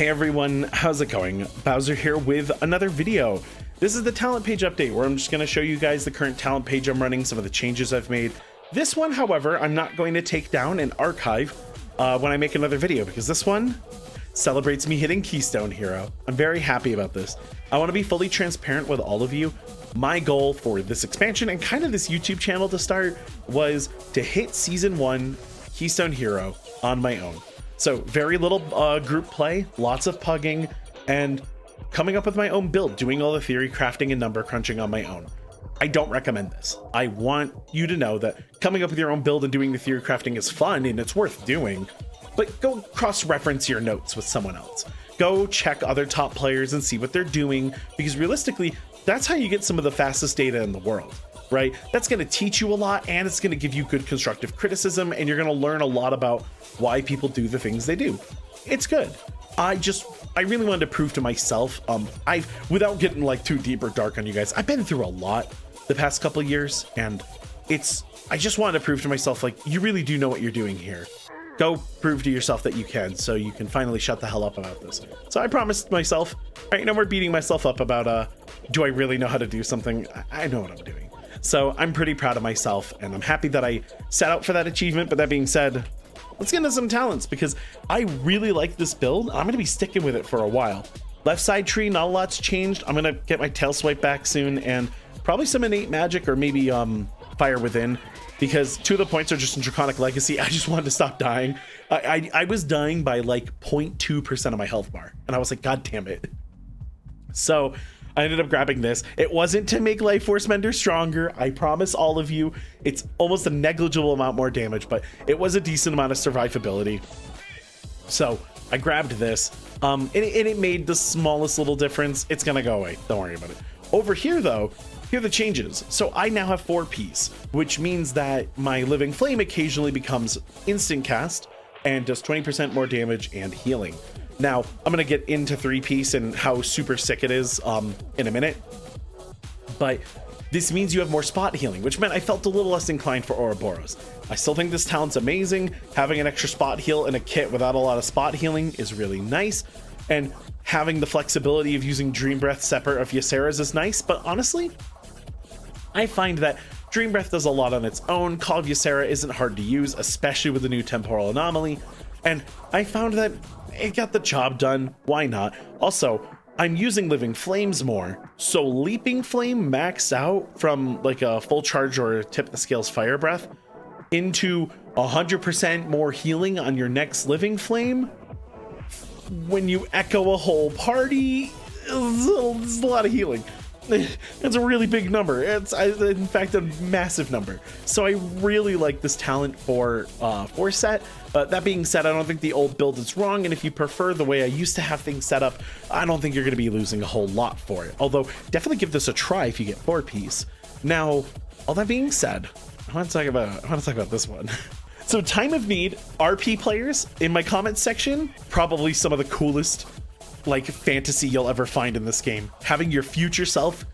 Hey everyone, how's it going? Bowser here with another video. This is the talent page update where I'm just going to show you guys the current talent page I'm running, some of the changes I've made. This one, however, I'm not going to take down and archive when I make another video because this one celebrates me hitting Keystone Hero. I'm very happy about this. I want to be fully transparent with all of you. My goal for this expansion and kind of this YouTube channel to start was to hit Season 1 Keystone Hero on my own. So very little group play, lots of pugging, and coming up with my own build, doing all the theory crafting and number crunching on my own. I don't recommend this. I want you to know that coming up with your own build and doing the theory crafting is fun and it's worth doing, but go cross-reference your notes with someone else. Go check other top players and see what they're doing, because realistically, that's how you get some of the fastest data in the world, right? That's going to teach you a lot, and it's going to give you good constructive criticism, and you're going to learn a lot about why people do the things they do. It's good. I really wanted to prove to myself, without getting like too deep or dark on you guys, I've been through a lot the past couple of years, and I just wanted to prove to myself, like, you really do know what you're doing here. Go prove to yourself that you can, so you can finally shut the hell up about this. So I promised myself, right, no more beating myself up about, do I really know how to do something? I know what I'm doing. So I'm pretty proud of myself, and I'm happy that I set out for that achievement. But that being said, let's get into some talents, because I really like this build. I'm going to be sticking with it for a while. Left side tree, not a lot's changed. I'm going to get my tail swipe back soon, and probably some innate magic, or maybe fire within, because two of the points are just in Draconic Legacy. I just wanted to stop dying. I was dying by like 0.2% of my health bar, and I was like, God damn it. So I ended up grabbing this. It wasn't to make Life Force Mender stronger. I promise all of you, it's almost a negligible amount more damage, but it was a decent amount of survivability. So I grabbed this, and it made the smallest little difference. It's gonna go away. Don't worry about it. Over here, though, here are the changes. So I now have 4-piece, which means that my Living Flame occasionally becomes instant cast and does 20% more damage and healing. Now, I'm going to get into 3-piece and how super sick it is in a minute, but this means you have more spot healing, which meant I felt a little less inclined for Ouroboros. I still think this talent's amazing. Having an extra spot heal in a kit without a lot of spot healing is really nice, and having the flexibility of using Dream Breath separate of Ysera's is nice, but honestly, I find that Dream Breath does a lot on its own. Call of Ysera isn't hard to use, especially with the new Temporal Anomaly, and I found that it got the job done. Why not? Also, I'm using Living Flames more, so Leaping Flame maxed out from like a full charge or Tip the Scales Fire Breath into 100% more healing on your next Living Flame. When you echo a whole party, it's a lot of healing. It's a really big number. It's in fact a massive number. So I really like this talent for set. That being said, I don't think the old build is wrong, and if you prefer the way I used to have things set up, I don't think you're going to be losing a whole lot for it. Although definitely give this a try if you get 4-piece. Now, all that being said, I want to talk about this one. So Time of Need, RP players in my comments section, probably some of the coolest like fantasy you'll ever find in this game. Having your future self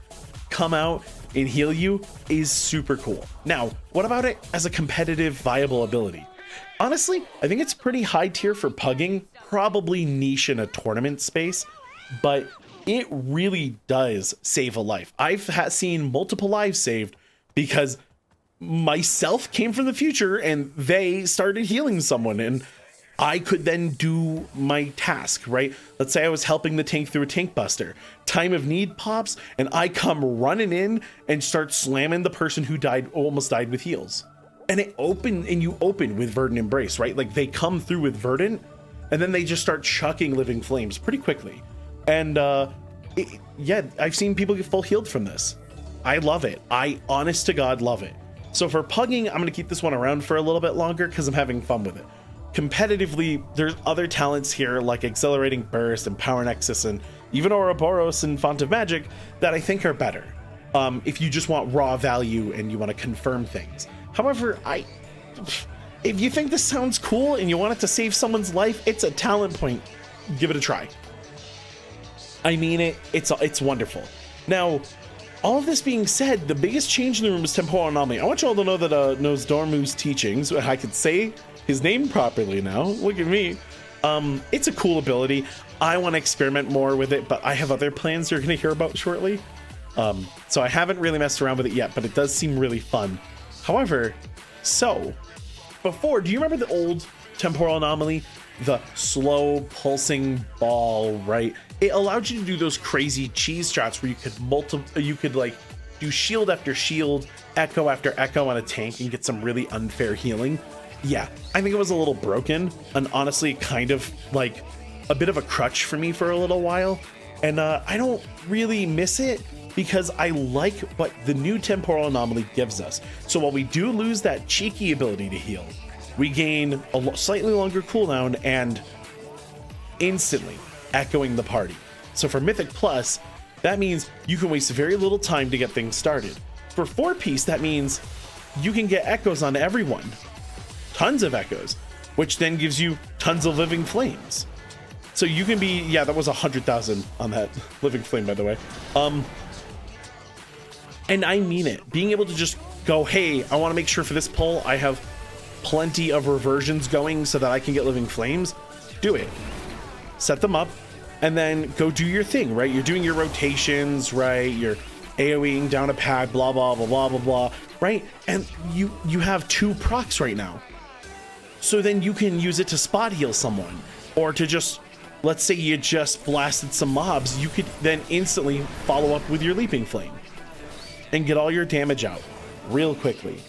come out and heal you is super cool. Now, what about it as a competitive viable ability? Honestly, I think it's pretty high tier for pugging, probably niche in a tournament space, but it really does save a life. I've seen multiple lives saved because myself came from the future and they started healing someone, and I could then do my task, right? Let's say I was helping the tank through a tank buster. Time of Need pops, and I come running in and start slamming the person who almost died with heals. And you open with Verdant Embrace, right? Like they come through with Verdant, and then they just start chucking Living Flames pretty quickly. And yeah, I've seen people get full healed from this. I love it. I honest to God love it. So for pugging, I'm gonna keep this one around for a little bit longer because I'm having fun with it. Competitively, there's other talents here like Accelerating Burst and Power Nexus and even Ouroboros and Font of Magic that I think are better if you just want raw value and you want to confirm things. However, if you think this sounds cool and you want it to save someone's life, it's a talent point. Give it a try. I mean it's wonderful. Now, all of this being said, the biggest change in the room is Temporal Anomaly. I want you all to know that Nosdormu's teachings, I could say his name properly now, look at me, It's a cool ability. I want to experiment more with it, but I have other plans you're going to hear about shortly. So I haven't really messed around with it yet, but it does seem really fun. However, so before, do you remember the old temporal anomaly? The slow pulsing ball, right? It allowed you to do those crazy cheese strats where you could like do shield after shield, echo after echo on a tank and get some really unfair healing. Yeah, I think it was a little broken and honestly kind of like a bit of a crutch for me for a little while. And I don't really miss it because I like what the new temporal anomaly gives us. So while we do lose that cheeky ability to heal, we gain a slightly longer cooldown and instantly echoing the party. So for Mythic Plus, that means you can waste very little time to get things started. For 4-piece, that means you can get echoes on everyone. Tons of echoes, which then gives you tons of living flames. So you can be, yeah, that was 100,000 on that living flame, by the way. And I mean it. Being able to just go, hey, I want to make sure for this pull I have plenty of reversions going so that I can get living flames. Do it. Set them up and then go do your thing, right? You're doing your rotations, right? You're AoEing down a pad, blah, blah, blah, blah, blah, blah, right? And you have 2 procs right now. So then you can use it to spot heal someone or to just, let's say you just blasted some mobs, you could then instantly follow up with your leaping flame and get all your damage out real quickly.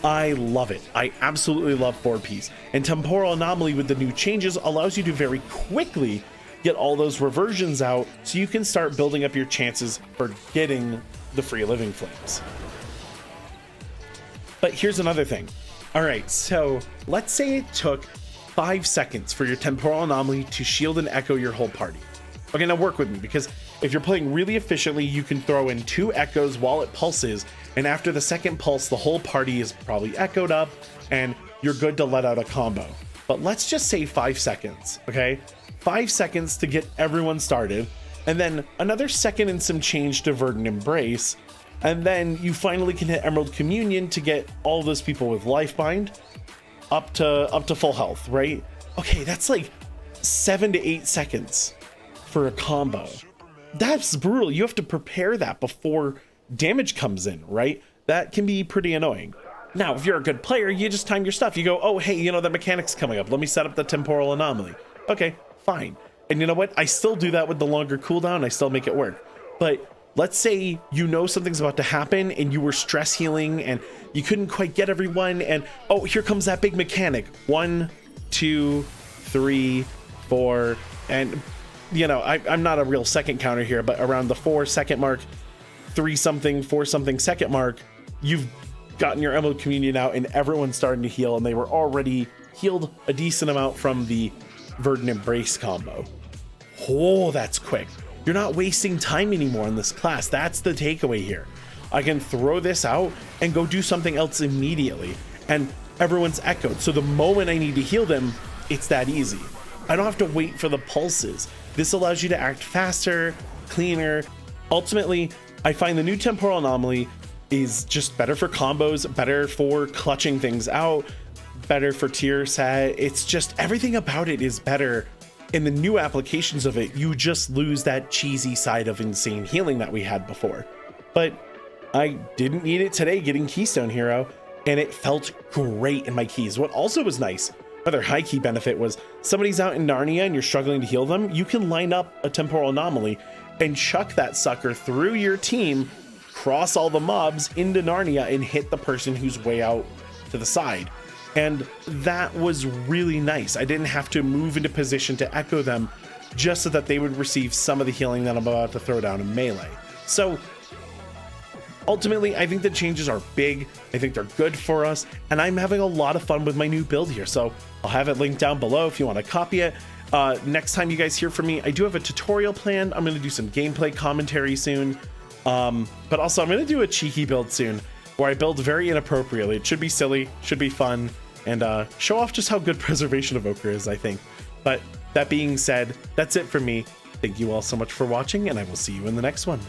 I love it. I absolutely love 4-piece. And Temporal Anomaly with the new changes allows you to very quickly get all those reversions out so you can start building up your chances for getting the free living flames. But here's another thing. All right, so let's say it took 5 seconds for your Temporal Anomaly to shield and echo your whole party. Okay, now work with me, because if you're playing really efficiently, you can throw in 2 echoes while it pulses, and after the second pulse, the whole party is probably echoed up, and you're good to let out a combo. But let's just say 5 seconds, okay? 5 seconds to get everyone started, and then another second and some change to Verdant Embrace, and then you finally can hit Emerald Communion to get all those people with Lifebind up to full health, right? Okay, that's like 7 to 8 seconds for a combo. That's brutal. You have to prepare that before damage comes in, right? That can be pretty annoying. Now, if you're a good player, you just time your stuff. You go, oh, hey, you know, the mechanic's coming up. Let me set up the Temporal Anomaly. Okay, fine. And you know what? I still do that with the longer cooldown. I still make it work. But let's say you know something's about to happen and you were stress healing and you couldn't quite get everyone. And oh, here comes that big mechanic. 1, 2, 3, 4, and you know, I'm not a real second counter here, but around the 4-second mark, 3-something, 4-something second mark, you've gotten your Emerald Communion out and everyone's starting to heal, and they were already healed a decent amount from the Verdant Embrace combo. Oh, that's quick. You're not wasting time anymore in this class. That's the takeaway here. I can throw this out and go do something else immediately, and everyone's echoed. So the moment I need to heal them, it's that easy. I don't have to wait for the pulses. This allows you to act faster, cleaner. Ultimately, I find the new Temporal Anomaly is just better for combos, better for clutching things out, better for tier set. It's just everything about it is better. In the new applications of it, you just lose that cheesy side of insane healing that we had before. But I didn't need it today getting Keystone Hero, and it felt great in my keys. What also was nice, another high key benefit, was somebody's out in Narnia and you're struggling to heal them, you can line up a Temporal Anomaly and chuck that sucker through your team, cross all the mobs into Narnia, and hit the person who's way out to the side. And that was really nice. I didn't have to move into position to echo them just so that they would receive some of the healing that I'm about to throw down in melee. So ultimately, I think the changes are big. I think they're good for us, and I'm having a lot of fun with my new build here. So I'll have it linked down below if you want to copy it. Next time you guys hear from me, I do have a tutorial planned. I'm going to do some gameplay commentary soon. But also I'm going to do a cheeky build soon where I build very inappropriately. It should be silly, should be fun, and show off just how good Preservation Evoker is, I think. But that being said, that's it for me. Thank you all so much for watching, and I will see you in the next one.